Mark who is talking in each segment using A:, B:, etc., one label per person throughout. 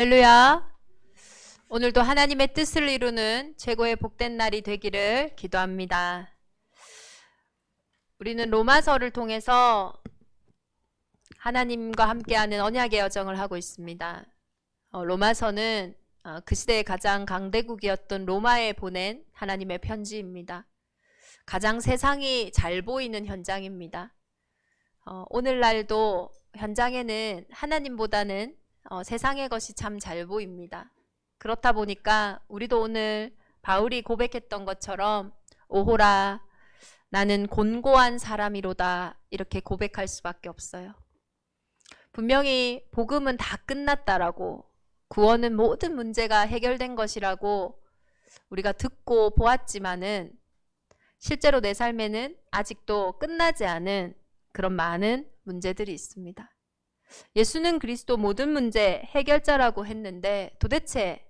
A: 할렐루야. 오늘도 하나님의 뜻을 이루는 최고의 복된 날이 되기를 기도합니다. 우리는 로마서를 통해서 하나님과 함께하는 언약의 여정을 하고 있습니다. 로마서는 그 시대의 가장 강대국이었던 로마에 보낸 하나님의 편지입니다. 가장 세상이 잘 보이는 현장입니다. 오늘날도 현장에는 하나님보다는 세상의 것이 참 잘 보입니다. 그렇다 보니까 우리도 오늘 바울이 고백했던 것처럼 오호라 나는 곤고한 사람이로다 이렇게 고백할 수밖에 없어요. 분명히 복음은 다 끝났다라고, 구원은 모든 문제가 해결된 것이라고 우리가 듣고 보았지만은 실제로 내 삶에는 아직도 끝나지 않은 그런 많은 문제들이 있습니다. 예수는 그리스도 모든 문제 해결자라고 했는데 도대체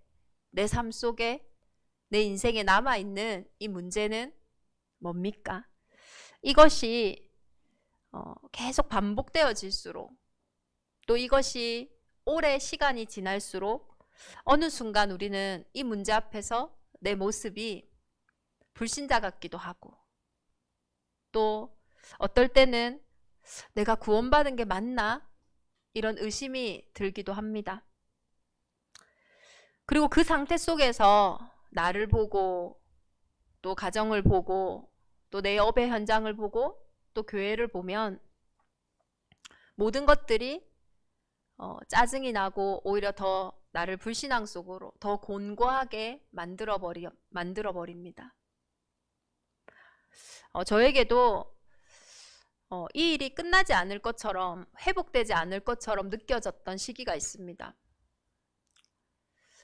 A: 내 삶 속에, 내 인생에 남아있는 이 문제는 뭡니까? 이것이 계속 반복되어질수록, 또 이것이 오래 시간이 지날수록 어느 순간 우리는 이 문제 앞에서 내 모습이 불신자 같기도 하고, 또 어떨 때는 내가 구원받은 게 맞나? 이런 의심이 들기도 합니다. 그리고 그 상태 속에서 나를 보고, 또 가정을 보고, 또 내 업의 현장을 보고, 또 교회를 보면 모든 것들이 짜증이 나고 오히려 더 나를 불신앙 속으로 더 곤고하게 만들어 버립니다. 저에게도 이 일이 끝나지 않을 것처럼, 회복되지 않을 것처럼 느껴졌던 시기가 있습니다.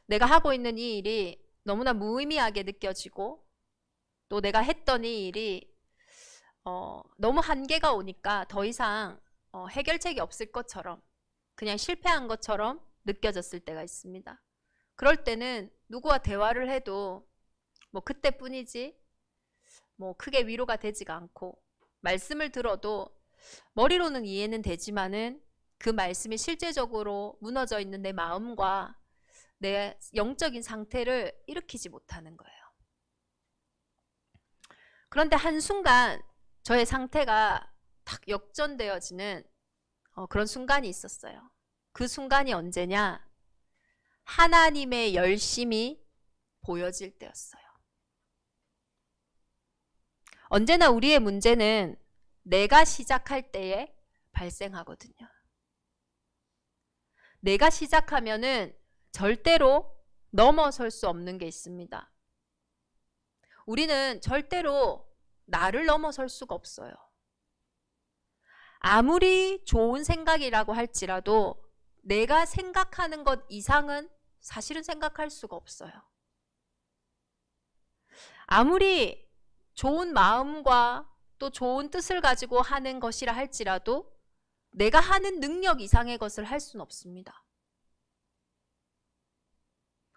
A: 내가 하고 있는 이 일이 너무나 무의미하게 느껴지고, 또 내가 했던 이 일이 너무 한계가 오니까 더 이상 해결책이 없을 것처럼, 그냥 실패한 것처럼 느껴졌을 때가 있습니다. 그럴 때는 누구와 대화를 해도 뭐 그때뿐이지 뭐 크게 위로가 되지가 않고, 말씀을 들어도 머리로는 이해는 되지만은 그 말씀이 실제적으로 무너져 있는 내 마음과 내 영적인 상태를 일으키지 못하는 거예요. 그런데 한순간 저의 상태가 탁 역전되어지는 그런 순간이 있었어요. 그 순간이 언제냐? 하나님의 열심이 보여질 때였어요. 언제나 우리의 문제는 내가 시작할 때에 발생하거든요. 내가 시작하면은 절대로 넘어설 수 없는 게 있습니다. 우리는 절대로 나를 넘어설 수가 없어요. 아무리 좋은 생각이라고 할지라도 내가 생각하는 것 이상은 사실은 생각할 수가 없어요. 아무리 좋은 마음과 또 좋은 뜻을 가지고 하는 것이라 할지라도 내가 하는 능력 이상의 것을 할 수는 없습니다.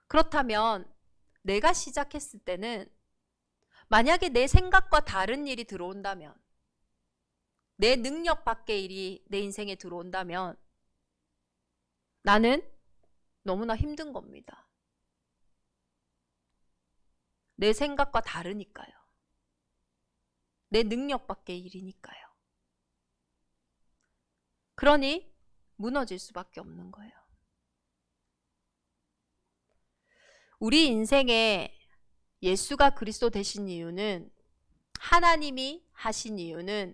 A: 그렇다면 내가 시작했을 때는, 만약에 내 생각과 다른 일이 들어온다면, 내 능력 밖의 일이 내 인생에 들어온다면 나는 너무나 힘든 겁니다. 내 생각과 다르니까요. 내 능력 밖의 일이니까요. 그러니 무너질 수밖에 없는 거예요. 우리 인생에 예수가 그리스도 되신 이유는, 하나님이 하신 이유는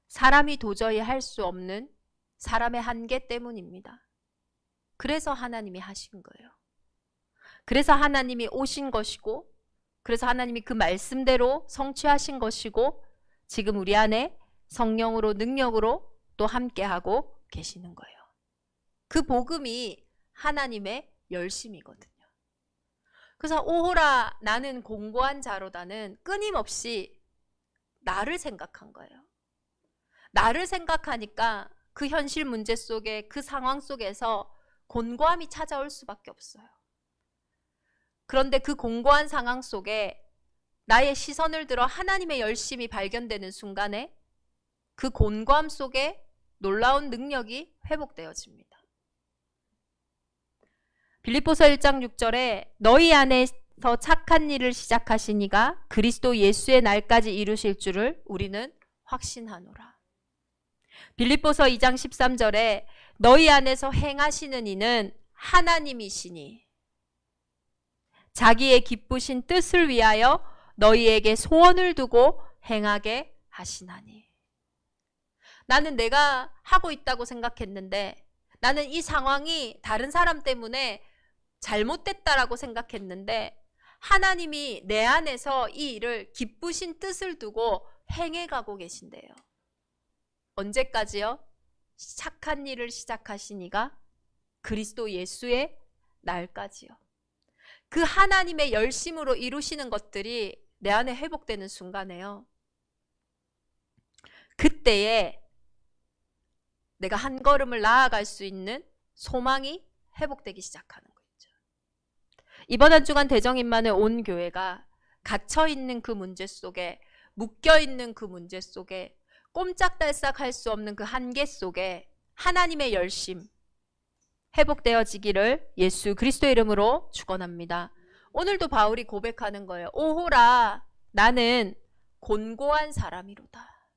A: 사람이 도저히 할 수 없는 사람의 한계 때문입니다. 그래서 하나님이 하신 거예요. 그래서 하나님이 오신 것이고, 그래서 하나님이 그 말씀대로 성취하신 것이고, 지금 우리 안에 성령으로, 능력으로 또 함께하고 계시는 거예요. 그 복음이 하나님의 열심이거든요. 그래서 오호라 나는 공고한 자로다는 끊임없이 나를 생각한 거예요. 나를 생각하니까 그 현실 문제 속에, 그 상황 속에서 곤고함이 찾아올 수밖에 없어요. 그런데 그 공고한 상황 속에 나의 시선을 들어 하나님의 열심이 발견되는 순간에 그 곤고함 속에 놀라운 능력이 회복되어집니다. 빌립보서 1장 6절에 너희 안에서 착한 일을 시작하신 이가 그리스도 예수의 날까지 이루실 줄을 우리는 확신하노라. 빌립보서 2장 13절에 너희 안에서 행하시는 이는 하나님이시니 자기의 기쁘신 뜻을 위하여 너희에게 소원을 두고 행하게 하시나니. 나는 내가 하고 있다고 생각했는데, 나는 이 상황이 다른 사람 때문에 잘못됐다라고 생각했는데 하나님이 내 안에서 이 일을 기쁘신 뜻을 두고 행해가고 계신대요. 언제까지요? 착한 일을 시작하신 이가 그리스도 예수의 날까지요. 그 하나님의 열심으로 이루시는 것들이 내 안에 회복되는 순간에요, 그때에 내가 한 걸음을 나아갈 수 있는 소망이 회복되기 시작하는 거죠. 이번 한 주간 대정임만의 온 교회가 갇혀있는 그 문제 속에, 묶여있는 그 문제 속에, 꼼짝달싹 할 수 없는 그 한계 속에 하나님의 열심 회복되어지기를 예수 그리스도의 이름으로 축원합니다. 오늘도 바울이 고백하는 거예요. 오호라 나는 곤고한 사람이로다.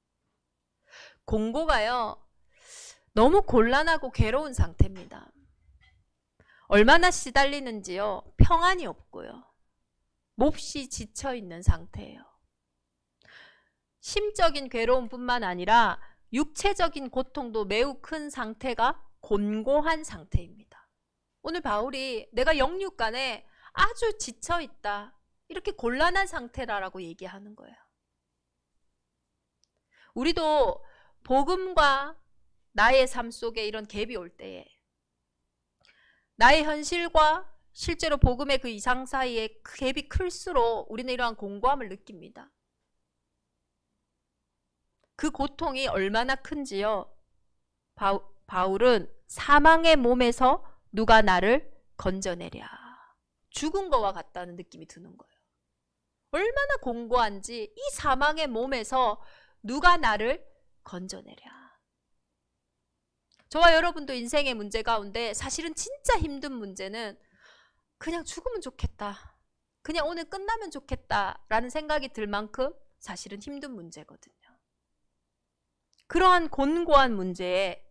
A: 곤고가요, 너무 곤란하고 괴로운 상태입니다. 얼마나 시달리는지요, 평안이 없고요, 몹시 지쳐있는 상태예요. 심적인 괴로움뿐만 아니라 육체적인 고통도 매우 큰 상태가 곤고한 상태입니다. 오늘 바울이 내가 영육간에 아주 지쳐있다, 이렇게 곤란한 상태라고 얘기하는 거예요. 우리도 복음과 나의 삶 속에 이런 갭이 올 때에, 나의 현실과 실제로 복음의 그 이상 사이에 그 갭이 클수록 우리는 이러한 공고함을 느낍니다. 그 고통이 얼마나 큰지요, 바울은 사망의 몸에서 누가 나를 건져내랴, 죽은 거와 같다는 느낌이 드는 거예요. 얼마나 공고한지, 이 사망의 몸에서 누가 나를 건져내랴. 저와 여러분도 인생의 문제 가운데 사실은 진짜 힘든 문제는 그냥 죽으면 좋겠다, 그냥 오늘 끝나면 좋겠다 라는 생각이 들 만큼 사실은 힘든 문제거든요. 그러한 곤고한 문제에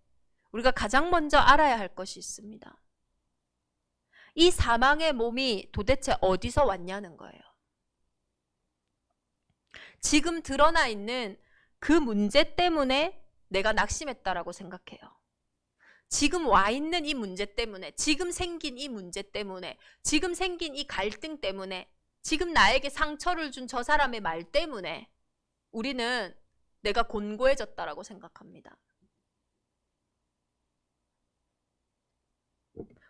A: 우리가 가장 먼저 알아야 할 것이 있습니다. 이 사망의 몸이 도대체 어디서 왔냐는 거예요. 지금 드러나 있는 그 문제 때문에 내가 낙심했다라고 생각해요. 지금 와 있는 이 문제 때문에, 지금 생긴 이 문제 때문에, 지금 생긴 이 갈등 때문에, 지금 나에게 상처를 준 저 사람의 말 때문에 우리는 내가 곤고해졌다라고 생각합니다.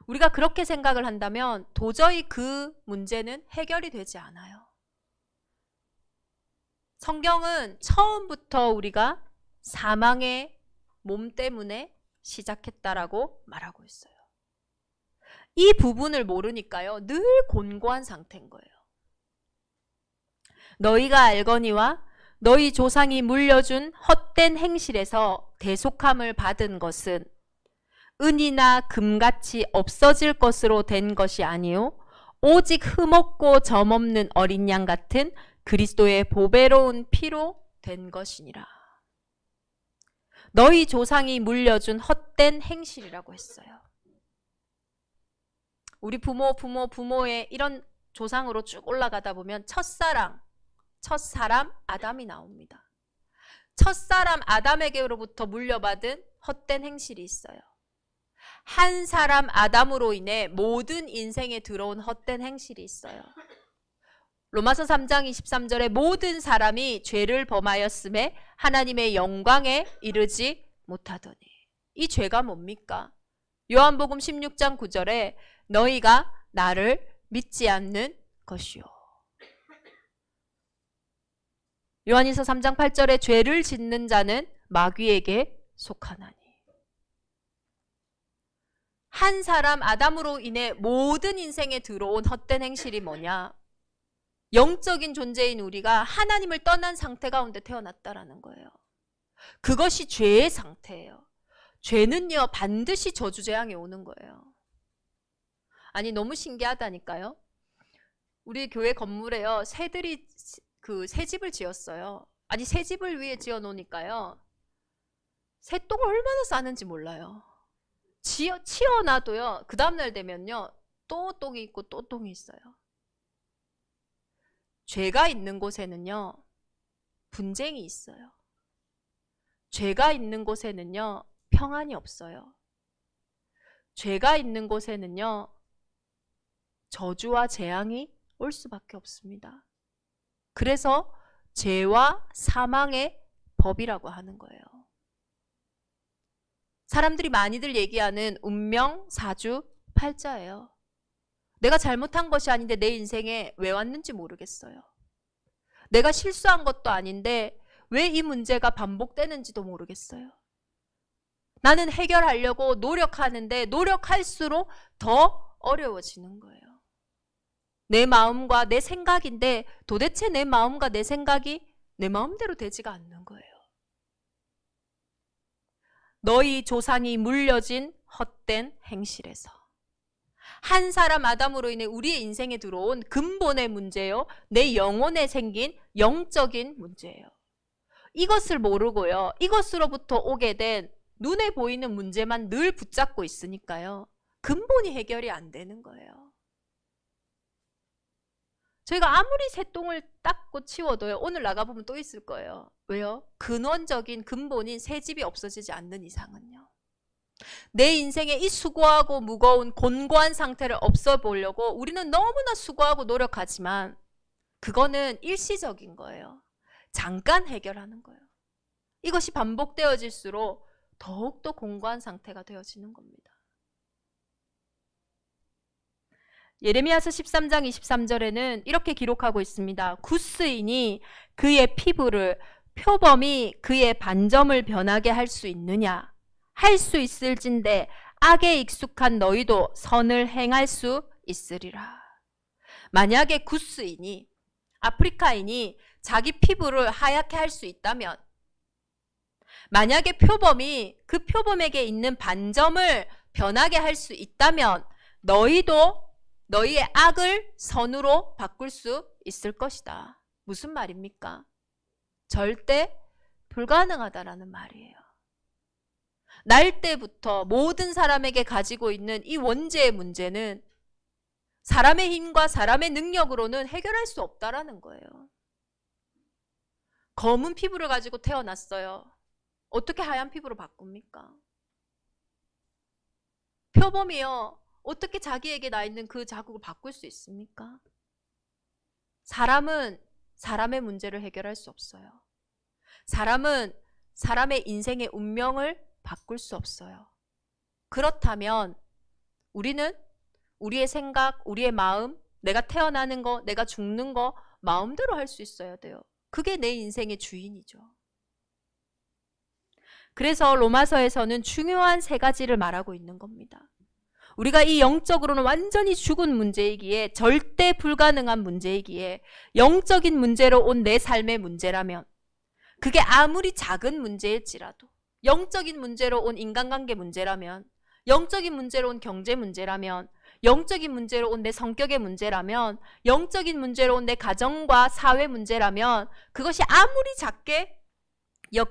A: 우리가 그렇게 생각을 한다면 도저히 그 문제는 해결이 되지 않아요. 성경은 처음부터 우리가 사망의 몸 때문에 시작했다라고 말하고 있어요. 이 부분을 모르니까요, 늘 곤고한 상태인 거예요. 너희가 알거니와 너희 조상이 물려준 헛된 행실에서 대속함을 받은 것은 은이나 금같이 없어질 것으로 된 것이 아니요 오직 흠없고 점없는 어린 양 같은 그리스도의 보배로운 피로 된 것이니라. 너희 조상이 물려준 헛된 행실이라고 했어요. 우리 부모의 이런 조상으로 쭉 올라가다 보면 첫사람 아담이 나옵니다. 첫사람 아담에게로부터 물려받은 헛된 행실이 있어요. 한 사람 아담으로 인해 모든 인생에 들어온 헛된 행실이 있어요. 로마서 3장 23절에 모든 사람이 죄를 범하였음에 하나님의 영광에 이르지 못하더니. 이 죄가 뭡니까? 요한복음 16장 9절에 너희가 나를 믿지 않는 것이요. 요한일서 3장 8절에 죄를 짓는 자는 마귀에게 속하나니. 한 사람 아담으로 인해 모든 인생에 들어온 헛된 행실이 뭐냐? 영적인 존재인 우리가 하나님을 떠난 상태 가운데 태어났다라는 거예요. 그것이 죄의 상태예요. 죄는요 반드시 저주재앙이 오는 거예요. 아니 너무 신기하다니까요. 우리 교회 건물에요, 새들이 새 집을 지었어요. 아니 새 집을 위해 지어 놓으니까요, 새똥을 얼마나 싸는지 몰라요. 치워놔도요, 그 다음날 되면요 또 똥이 있고 또 똥이 있어요. 죄가 있는 곳에는요 분쟁이 있어요. 죄가 있는 곳에는요 평안이 없어요. 죄가 있는 곳에는요 저주와 재앙이 올 수밖에 없습니다. 그래서 죄와 사망의 법이라고 하는 거예요. 사람들이 많이들 얘기하는 운명, 사주, 팔자예요. 내가 잘못한 것이 아닌데 내 인생에 왜 왔는지 모르겠어요. 내가 실수한 것도 아닌데 왜 이 문제가 반복되는지도 모르겠어요. 나는 해결하려고 노력하는데 노력할수록 더 어려워지는 거예요. 내 마음과 내 생각인데 도대체 내 마음과 내 생각이 내 마음대로 되지가 않는 거예요. 너희 조상이 물려진 헛된 행실에서 한 사람 아담으로 인해 우리의 인생에 들어온 근본의 문제요, 내 영혼에 생긴 영적인 문제예요. 이것을 모르고요, 이것으로부터 오게 된 눈에 보이는 문제만 늘 붙잡고 있으니까요, 근본이 해결이 안 되는 거예요. 저희가 아무리 새똥을 닦고 치워도요, 오늘 나가보면 또 있을 거예요. 왜요? 근원적인 근본인 새 집이 없어지지 않는 이상은요. 내 인생에 이 수고하고 무거운 곤고한 상태를 없애보려고 우리는 너무나 수고하고 노력하지만 그거는 일시적인 거예요. 잠깐 해결하는 거예요. 이것이 반복되어질수록 더욱더 공고한 상태가 되어지는 겁니다. 예레미야서 13장 23절에는 이렇게 기록하고 있습니다. 굿스인이 그의 피부를, 표범이 그의 반점을 변하게 할 수 있느냐? 할 수 있을진데 악에 익숙한 너희도 선을 행할 수 있으리라. 만약에 굿스인이, 아프리카인이 자기 피부를 하얗게 할 수 있다면, 만약에 표범이 그 표범에게 있는 반점을 변하게 할 수 있다면 너희도 너희의 악을 선으로 바꿀 수 있을 것이다. 무슨 말입니까? 절대 불가능하다라는 말이에요. 날 때부터 모든 사람에게 가지고 있는 이 원죄의 문제는 사람의 힘과 사람의 능력으로는 해결할 수 없다라는 거예요. 검은 피부를 가지고 태어났어요. 어떻게 하얀 피부로 바꿉니까? 표범이요, 어떻게 자기에게 나 있는 그 자국을 바꿀 수 있습니까? 사람은 사람의 문제를 해결할 수 없어요. 사람은 사람의 인생의 운명을 바꿀 수 없어요. 그렇다면 우리는 우리의 생각, 우리의 마음, 내가 태어나는 거, 내가 죽는 거 마음대로 할 수 있어야 돼요. 그게 내 인생의 주인이죠. 그래서 로마서에서는 중요한 세 가지를 말하고 있는 겁니다. 우리가 이 영적으로는 완전히 죽은 문제이기에, 절대 불가능한 문제이기에, 영적인 문제로 온 내 삶의 문제라면, 그게 아무리 작은 문제일지라도, 영적인 문제로 온 인간관계 문제라면, 영적인 문제로 온 경제 문제라면, 영적인 문제로 온 내 성격의 문제라면, 영적인 문제로 온 내 가정과 사회 문제라면, 그것이 아무리 작게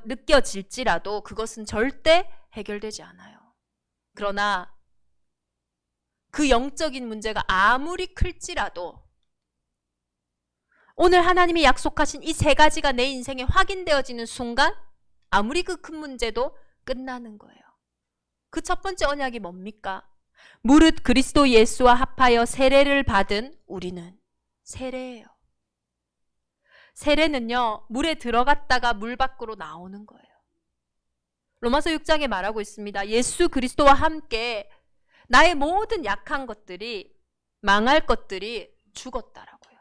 A: 느껴질지라도 그것은 절대 해결되지 않아요. 그러나 그 영적인 문제가 아무리 클지라도 오늘 하나님이 약속하신 이 세 가지가 내 인생에 확인되어지는 순간 아무리 그 큰 문제도 끝나는 거예요. 그 첫 번째 언약이 뭡니까? 무릇 그리스도 예수와 합하여 세례를 받은 우리는, 세례예요. 세례는요, 물에 들어갔다가 물 밖으로 나오는 거예요. 로마서 6장에 말하고 있습니다. 예수 그리스도와 함께 나의 모든 약한 것들이, 망할 것들이 죽었다라고요.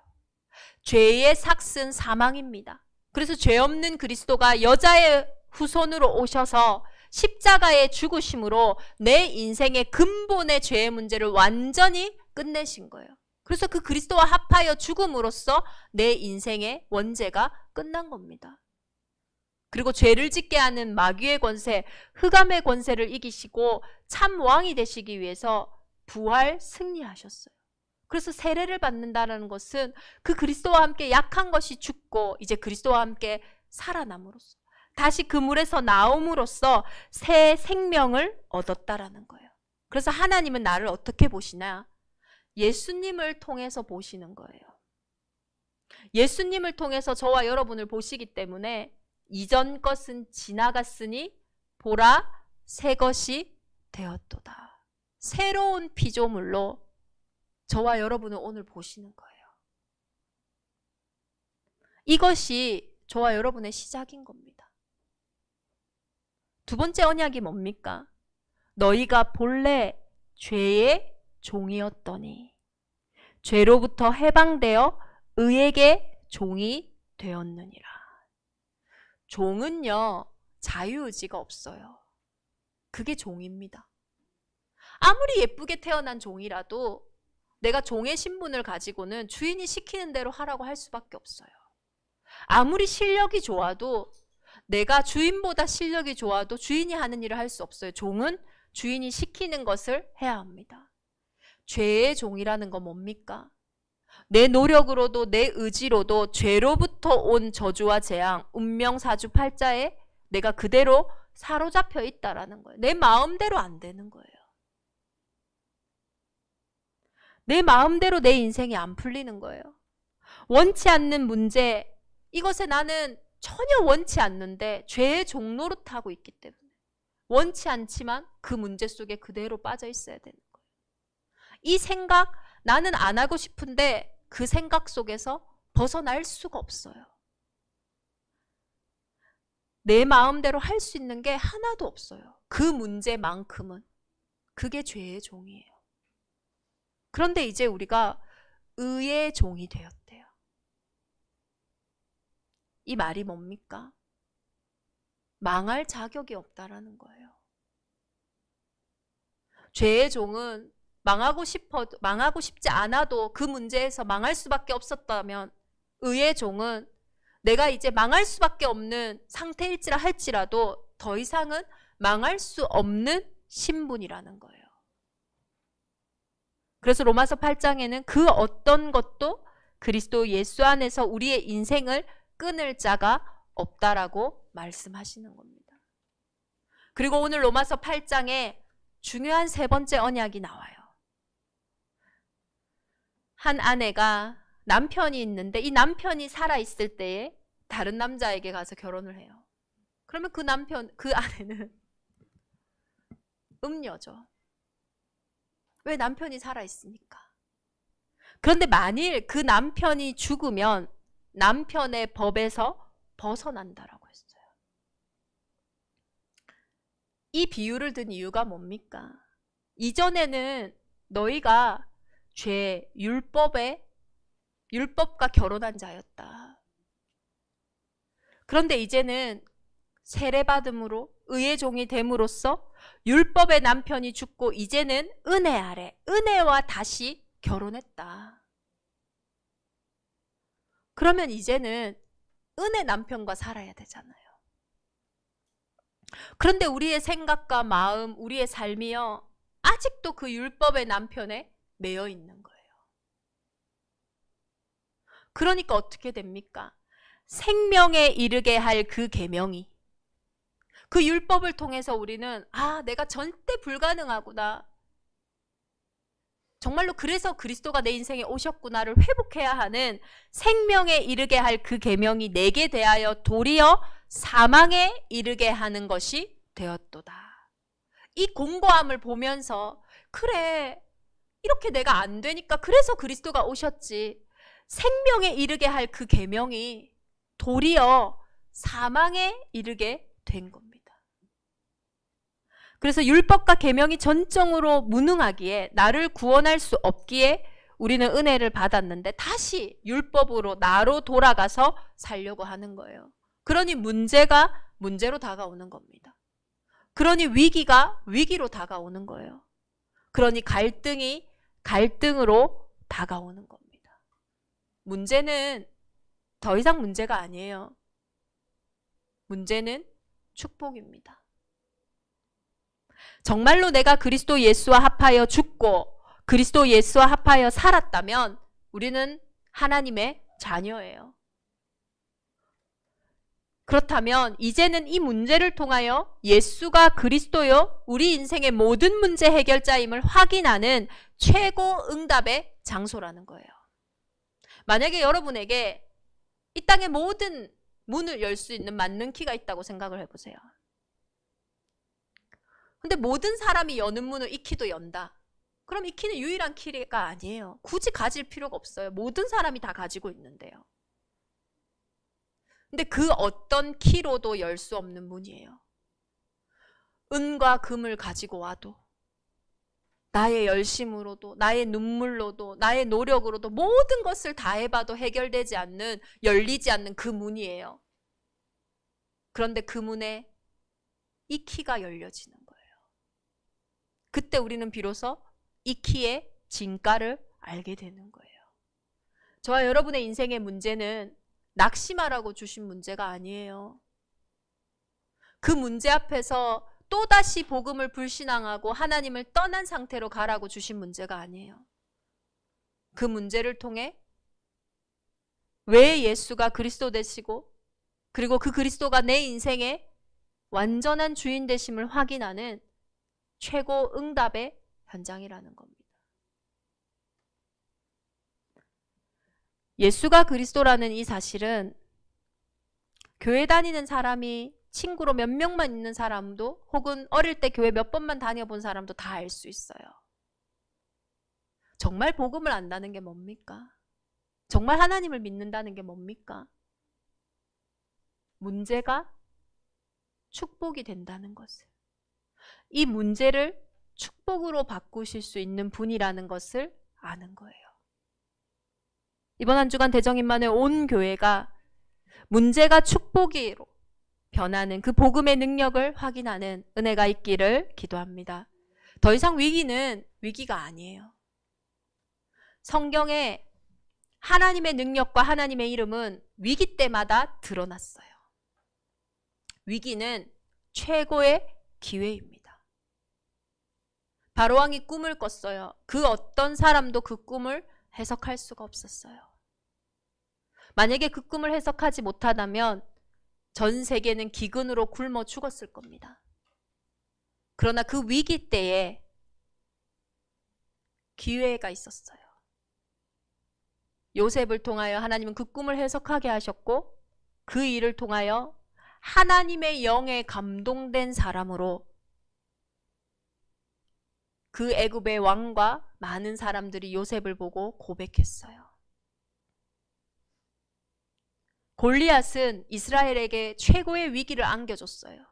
A: 죄의 삭은 사망입니다. 그래서 죄 없는 그리스도가 여자의 후손으로 오셔서 십자가의 죽으심으로 내 인생의 근본의 죄의 문제를 완전히 끝내신 거예요. 그래서 그 그리스도와 합하여 죽음으로써 내 인생의 원죄가 끝난 겁니다. 그리고 죄를 짓게 하는 마귀의 권세, 흑암의 권세를 이기시고 참 왕이 되시기 위해서 부활 승리하셨어요. 그래서 세례를 받는다는 것은 그 그리스도와 함께 약한 것이 죽고 이제 그리스도와 함께 살아남으로써 다시 그 물에서 나옴으로써 새 생명을 얻었다라는 거예요. 그래서 하나님은 나를 어떻게 보시나? 예수님을 통해서 보시는 거예요. 예수님을 통해서 저와 여러분을 보시기 때문에 이전 것은 지나갔으니 보라 새 것이 되었도다. 새로운 피조물로 저와 여러분을 오늘 보시는 거예요. 이것이 저와 여러분의 시작인 겁니다. 두 번째 언약이 뭡니까? 너희가 본래 죄의 종이었더니 죄로부터 해방되어 의에게 종이 되었느니라. 종은요, 자유의지가 없어요. 그게 종입니다. 아무리 예쁘게 태어난 종이라도 내가 종의 신분을 가지고는 주인이 시키는 대로 하라고 할 수밖에 없어요. 아무리 실력이 좋아도 내가 주인보다 실력이 좋아도 주인이 하는 일을 할 수 없어요. 종은 주인이 시키는 것을 해야 합니다. 죄의 종이라는 건 뭡니까? 내 노력으로도 내 의지로도 죄로부터 온 저주와 재앙, 운명사주팔자에 내가 그대로 사로잡혀 있다라는 거예요. 내 마음대로 안 되는 거예요. 내 마음대로 내 인생이 안 풀리는 거예요. 원치 않는 문제, 이것에 나는 전혀 원치 않는데 죄의 종노릇하고 있기 때문에 원치 않지만 그 문제 속에 그대로 빠져 있어야 되는 거예요. 이 생각, 나는 안 하고 싶은데 그 생각 속에서 벗어날 수가 없어요. 내 마음대로 할 수 있는 게 하나도 없어요. 그 문제만큼은. 그게 죄의 종이에요. 그런데 이제 우리가 의의 종이 되었대요. 이 말이 뭡니까? 망할 자격이 없다라는 거예요. 죄의 종은 망하고 싶지 않아도 그 문제에서 망할 수밖에 없었다면, 의의 종은 내가 이제 망할 수밖에 없는 상태일지라 할지라도 더 이상은 망할 수 없는 신분이라는 거예요. 그래서 로마서 8장에는 그 어떤 것도 그리스도 예수 안에서 우리의 인생을 끊을 자가 없다라고 말씀하시는 겁니다. 그리고 오늘 로마서 8장에 중요한 세 번째 언약이 나와요. 한 아내가 남편이 있는데 이 남편이 살아있을 때에 다른 남자에게 가서 결혼을 해요. 그러면 그 아내는 음녀죠. 왜? 남편이 살아있으니까. 그런데 만일 그 남편이 죽으면 남편의 법에서 벗어난다라고 했어요. 이 비유를 든 이유가 뭡니까? 이전에는 너희가 죄, 율법과 결혼한 자였다. 그런데 이제는 세례받음으로 의의 종이 됨으로써 율법의 남편이 죽고 이제는 은혜 아래, 은혜와 다시 결혼했다. 그러면 이제는 은혜 남편과 살아야 되잖아요. 그런데 우리의 생각과 마음, 우리의 삶이요, 아직도 그 율법의 남편에 매여 있는 거예요. 그러니까 어떻게 됩니까? 생명에 이르게 할 그 계명이, 그 율법을 통해서 우리는 내가 절대 불가능하구나, 정말로 그래서 그리스도가 내 인생에 오셨구나를 회복해야 하는 생명에 이르게 할 그 계명이 내게 대하여 도리어 사망에 이르게 하는 것이 되었도다. 이 공고함을 보면서 그래, 이렇게 내가 안 되니까 그래서 그리스도가 오셨지, 생명에 이르게 할 그 계명이 도리어 사망에 이르게 된 겁니다. 그래서 율법과 계명이 전적으로 무능하기에, 나를 구원할 수 없기에 우리는 은혜를 받았는데 다시 율법으로 나로 돌아가서 살려고 하는 거예요. 그러니 문제가 문제로 다가오는 겁니다. 그러니 위기가 위기로 다가오는 거예요. 그러니 갈등이 갈등으로 다가오는 겁니다. 문제는 더 이상 문제가 아니에요. 문제는 축복입니다. 정말로 내가 그리스도 예수와 합하여 죽고 그리스도 예수와 합하여 살았다면 우리는 하나님의 자녀예요. 그렇다면 이제는 이 문제를 통하여 예수가 그리스도요, 우리 인생의 모든 문제 해결자임을 확인하는 최고 응답의 장소라는 거예요. 만약에 여러분에게 이 땅의 모든 문을 열 수 있는 맞는 키가 있다고 생각을 해보세요. 근데 모든 사람이 여는 문을 이 키도 연다. 그럼 이 키는 유일한 키가 아니에요. 굳이 가질 필요가 없어요. 모든 사람이 다 가지고 있는데요. 근데 그 어떤 키로도 열 수 없는 문이에요. 은과 금을 가지고 와도, 나의 열심으로도, 나의 눈물로도, 나의 노력으로도 모든 것을 다 해봐도 해결되지 않는, 열리지 않는 그 문이에요. 그런데 그 문에 이 키가 열려지는 거예요. 그때 우리는 비로소 이 키의 진가를 알게 되는 거예요. 저와 여러분의 인생의 문제는 낙심하라고 주신 문제가 아니에요. 그 문제 앞에서 또다시 복음을 불신앙하고 하나님을 떠난 상태로 가라고 주신 문제가 아니에요. 그 문제를 통해 왜 예수가 그리스도 되시고 그리고 그 그리스도가 내 인생의 완전한 주인 되심을 확인하는 최고 응답의 현장이라는 겁니다. 예수가 그리스도라는 이 사실은 교회 다니는 사람이 친구로 몇 명만 있는 사람도 혹은 어릴 때 교회 몇 번만 다녀본 사람도 다 알 수 있어요. 정말 복음을 안다는 게 뭡니까? 정말 하나님을 믿는다는 게 뭡니까? 문제가 축복이 된다는 것을, 이 문제를 축복으로 바꾸실 수 있는 분이라는 것을 아는 거예요. 이번 한 주간 대정인만의 온 교회가 문제가 축복으로 변하는 그 복음의 능력을 확인하는 은혜가 있기를 기도합니다. 더 이상 위기는 위기가 아니에요. 성경에 하나님의 능력과 하나님의 이름은 위기 때마다 드러났어요. 위기는 최고의 기회입니다. 바로왕이 꿈을 꿨어요. 그 어떤 사람도 그 꿈을 해석할 수가 없었어요. 만약에 그 꿈을 해석하지 못하다면 전 세계는 기근으로 굶어 죽었을 겁니다. 그러나 그 위기 때에 기회가 있었어요. 요셉을 통하여 하나님은 그 꿈을 해석하게 하셨고 그 일을 통하여 하나님의 영에 감동된 사람으로 그 애굽의 왕과 많은 사람들이 요셉을 보고 고백했어요. 골리앗은 이스라엘에게 최고의 위기를 안겨줬어요.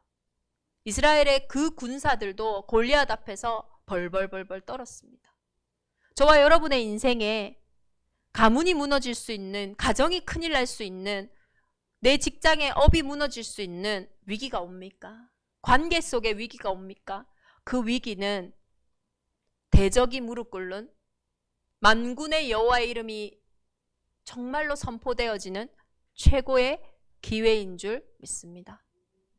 A: 이스라엘의 그 군사들도 골리앗 앞에서 벌벌벌벌 떨었습니다. 저와 여러분의 인생에 가문이 무너질 수 있는, 가정이 큰일 날 수 있는, 내 직장의 업이 무너질 수 있는 위기가 옵니까? 관계 속에 위기가 옵니까? 그 위기는 대적이 무릎 꿇는, 만군의 여호와의 이름이 정말로 선포되어지는 최고의 기회인 줄 믿습니다.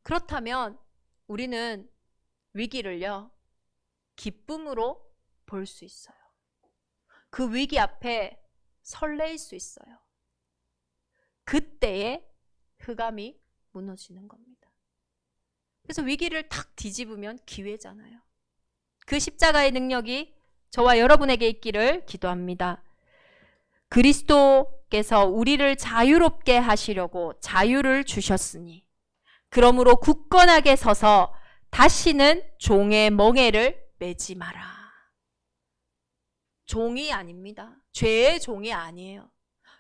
A: 그렇다면 우리는 위기를요, 기쁨으로 볼 수 있어요. 그 위기 앞에 설레일 수 있어요. 그때에 흑암이 무너지는 겁니다. 그래서 위기를 탁 뒤집으면 기회잖아요. 그 십자가의 능력이 저와 여러분에게 있기를 기도합니다. 그리스도께서 우리를 자유롭게 하시려고 자유를 주셨으니 그러므로 굳건하게 서서 다시는 종의 멍에를 매지 마라. 종이 아닙니다. 죄의 종이 아니에요.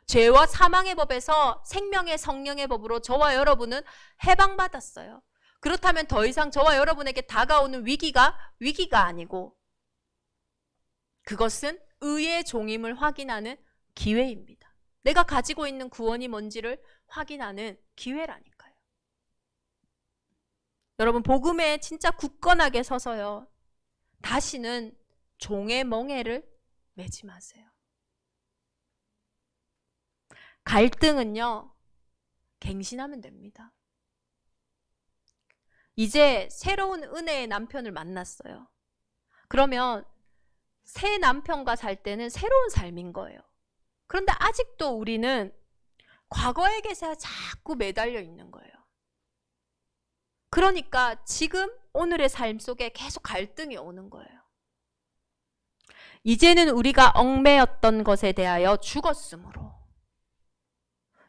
A: 죄와 사망의 법에서 생명의 성령의 법으로 저와 여러분은 해방받았어요. 그렇다면 더 이상 저와 여러분에게 다가오는 위기가 아니고 그것은 의의 종임을 확인하는 기회입니다. 내가 가지고 있는 구원이 뭔지를 확인하는 기회라니까요. 여러분, 복음에 진짜 굳건하게 서서요, 다시는 종의 멍에를 매지 마세요. 갈등은요, 갱신하면 됩니다. 이제 새로운 은혜의 남편을 만났어요. 그러면 새 남편과 살 때는 새로운 삶인 거예요. 그런데 아직도 우리는 과거의 계세에 자꾸 매달려 있는 거예요. 그러니까 지금 오늘의 삶 속에 계속 갈등이 오는 거예요. 이제는 우리가 얽매였던 것에 대하여 죽었으므로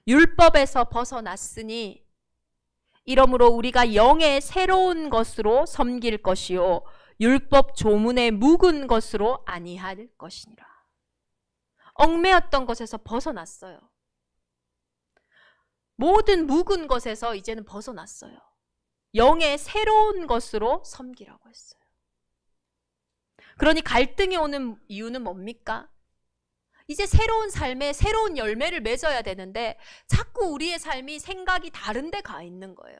A: 율법에서 벗어났으니 이러므로 우리가 영의 새로운 것으로 섬길 것이요 율법 조문에 묵은 것으로 아니할 것이니라. 얽매였던 것에서 벗어났어요. 모든 묵은 것에서 이제는 벗어났어요. 영의 새로운 것으로 섬기라고 했어요. 그러니 갈등이 오는 이유는 뭡니까? 이제 새로운 삶에 새로운 열매를 맺어야 되는데 자꾸 우리의 삶이 생각이 다른 데 가 있는 거예요.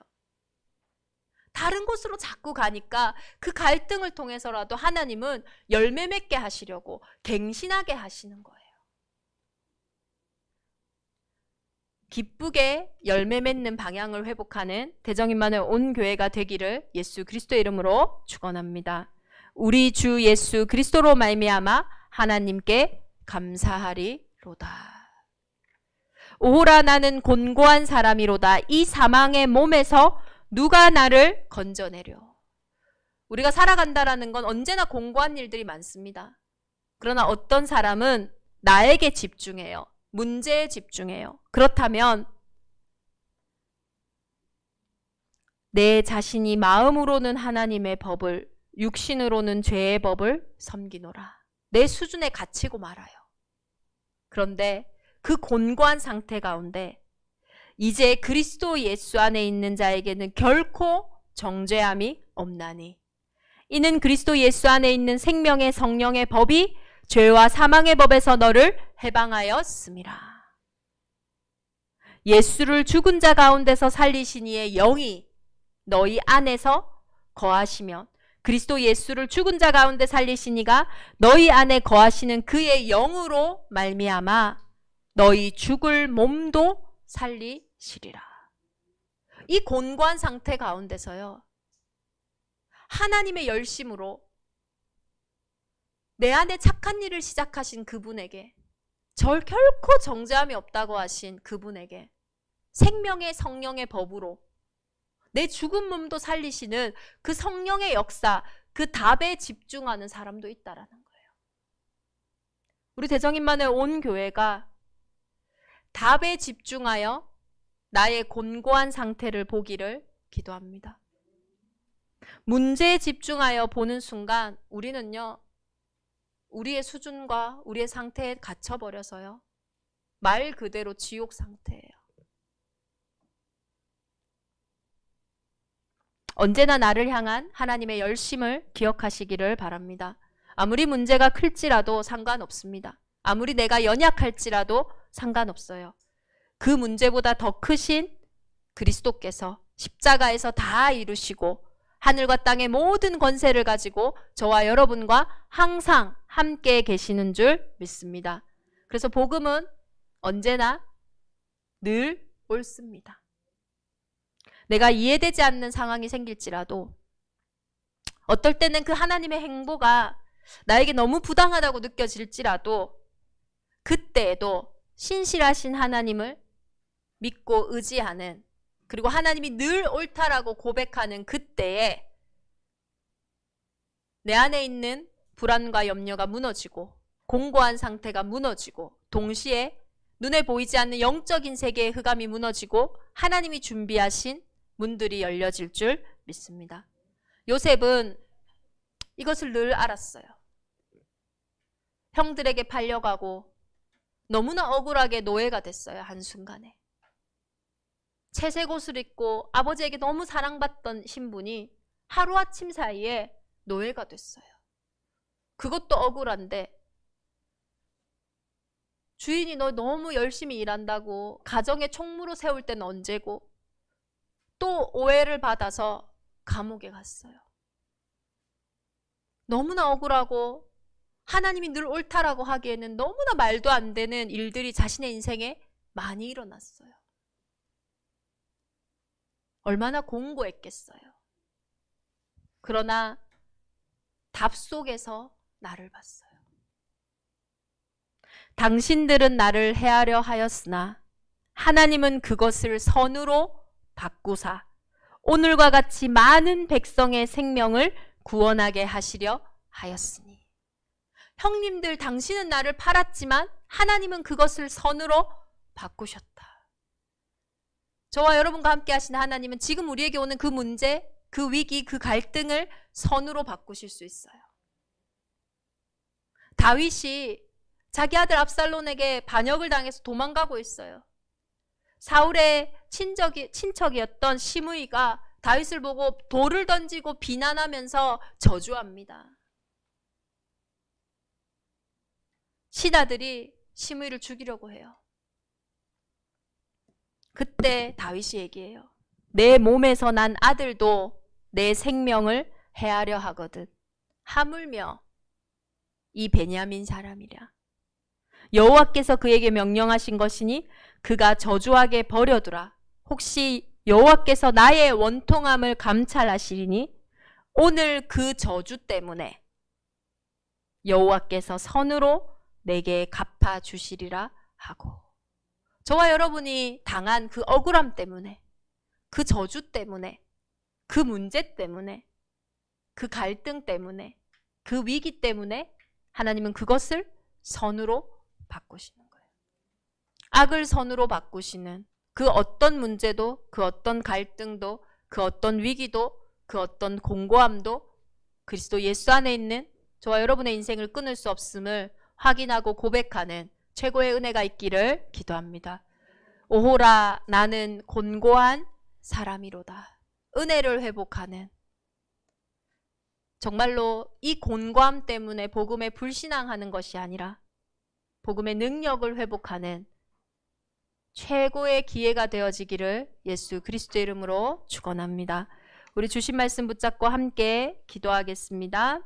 A: 다른 곳으로 자꾸 가니까 그 갈등을 통해서라도 하나님은 열매 맺게 하시려고 갱신하게 하시는 거예요. 기쁘게 열매 맺는 방향을 회복하는 대정인만의 온 교회가 되기를 예수 그리스도의 이름으로 축원합니다. 우리 주 예수 그리스도로 말미암아 하나님께 감사하리로다. 오호라 나는 곤고한 사람이로다. 이 사망의 몸에서 누가 나를 건져내려. 우리가 살아간다라는 건 언제나 공고한 일들이 많습니다. 그러나 어떤 사람은 나에게 집중해요. 문제에 집중해요. 그렇다면 내 자신이 마음으로는 하나님의 법을, 육신으로는 죄의 법을 섬기노라. 내 수준에 갇히고 말아요. 그런데 그 곤고한 상태 가운데 이제 그리스도 예수 안에 있는 자에게는 결코 정죄함이 없나니 이는 그리스도 예수 안에 있는 생명의 성령의 법이 죄와 사망의 법에서 너를 해방하였음이라. 예수를 죽은 자 가운데서 살리신 이의 영이 너희 안에서 거하시면 그리스도 예수를 죽은 자 가운데 살리신 이가 너희 안에 거하시는 그의 영으로 말미암아 너희 죽을 몸도 살리시리라. 이 곤고한 상태 가운데서요, 하나님의 열심으로 내 안에 착한 일을 시작하신 그분에게, 절 결코 정죄함이 없다고 하신 그분에게 생명의 성령의 법으로 내 죽은 몸도 살리시는 그 성령의 역사, 그 답에 집중하는 사람도 있다라는 거예요. 우리 대정인만의 온 교회가 답에 집중하여 나의 곤고한 상태를 보기를 기도합니다. 문제에 집중하여 보는 순간 우리는요, 우리의 수준과 우리의 상태에 갇혀버려서요, 말 그대로 지옥 상태예요. 언제나 나를 향한 하나님의 열심을 기억하시기를 바랍니다. 아무리 문제가 클지라도 상관없습니다. 아무리 내가 연약할지라도 상관없어요. 그 문제보다 더 크신 그리스도께서 십자가에서 다 이루시고 하늘과 땅의 모든 권세를 가지고 저와 여러분과 항상 함께 계시는 줄 믿습니다. 그래서 복음은 언제나 늘 옳습니다. 내가 이해되지 않는 상황이 생길지라도, 어떨 때는 그 하나님의 행보가 나에게 너무 부당하다고 느껴질지라도, 그때에도 신실하신 하나님을 믿고 의지하는, 그리고 하나님이 늘 옳다라고 고백하는 그때에 내 안에 있는 불안과 염려가 무너지고 공고한 상태가 무너지고 동시에 눈에 보이지 않는 영적인 세계의 흑암이 무너지고 하나님이 준비하신 문들이 열려질 줄 믿습니다. 요셉은 이것을 늘 알았어요. 형들에게 팔려가고 너무나 억울하게 노예가 됐어요. 한순간에. 채색 옷을 입고 아버지에게 너무 사랑받던 신분이 하루아침 사이에 노예가 됐어요. 그것도 억울한데, 주인이 너 너무 열심히 일한다고 가정의 총무로 세울 때는 언제고, 또 오해를 받아서 감옥에 갔어요. 너무나 억울하고 하나님이 늘 옳다라고 하기에는 너무나 말도 안 되는 일들이 자신의 인생에 많이 일어났어요. 얼마나 공고했겠어요. 그러나 답 속에서 나를 봤어요. 당신들은 나를 해하려 하였으나 하나님은 그것을 선으로 바꾸사 오늘과 같이 많은 백성의 생명을 구원하게 하시려 하였으니. 형님들, 당신은 나를 팔았지만 하나님은 그것을 선으로 바꾸셨다. 저와 여러분과 함께 하시는 하나님은 지금 우리에게 오는 그 문제, 그 위기, 그 갈등을 선으로 바꾸실 수 있어요. 다윗이 자기 아들 압살롬에게 반역을 당해서 도망가고 있어요. 사울의 친척이었던 시므이가 다윗을 보고 돌을 던지고 비난하면서 저주합니다. 신하들이 시므이를 죽이려고 해요. 그때 다윗이 얘기해요. 내 몸에서 난 아들도 내 생명을 해하려 하거든. 하물며 이 베냐민 사람이랴. 여호와께서 그에게 명령하신 것이니 그가 저주하게 버려두라. 혹시 여호와께서 나의 원통함을 감찰하시리니 오늘 그 저주 때문에 여호와께서 선으로 내게 갚아주시리라 하고. 저와 여러분이 당한 그 억울함 때문에, 그 저주 때문에, 그 문제 때문에, 그 갈등 때문에, 그 위기 때문에 하나님은 그것을 선으로 바꾸시는 거예요. 악을 선으로 바꾸시는 그 어떤 문제도, 그 어떤 갈등도, 그 어떤 위기도, 그 어떤 공고함도 그리스도 예수 안에 있는 저와 여러분의 인생을 끊을 수 없음을 확인하고 고백하는 최고의 은혜가 있기를 기도합니다. 오호라 나는 곤고한 사람이로다. 은혜를 회복하는, 정말로 이 곤고함 때문에 복음에 불신앙하는 것이 아니라 복음의 능력을 회복하는 최고의 기회가 되어지기를 예수 그리스도의 이름으로 축원합니다. 우리 주신 말씀 붙잡고 함께 기도하겠습니다.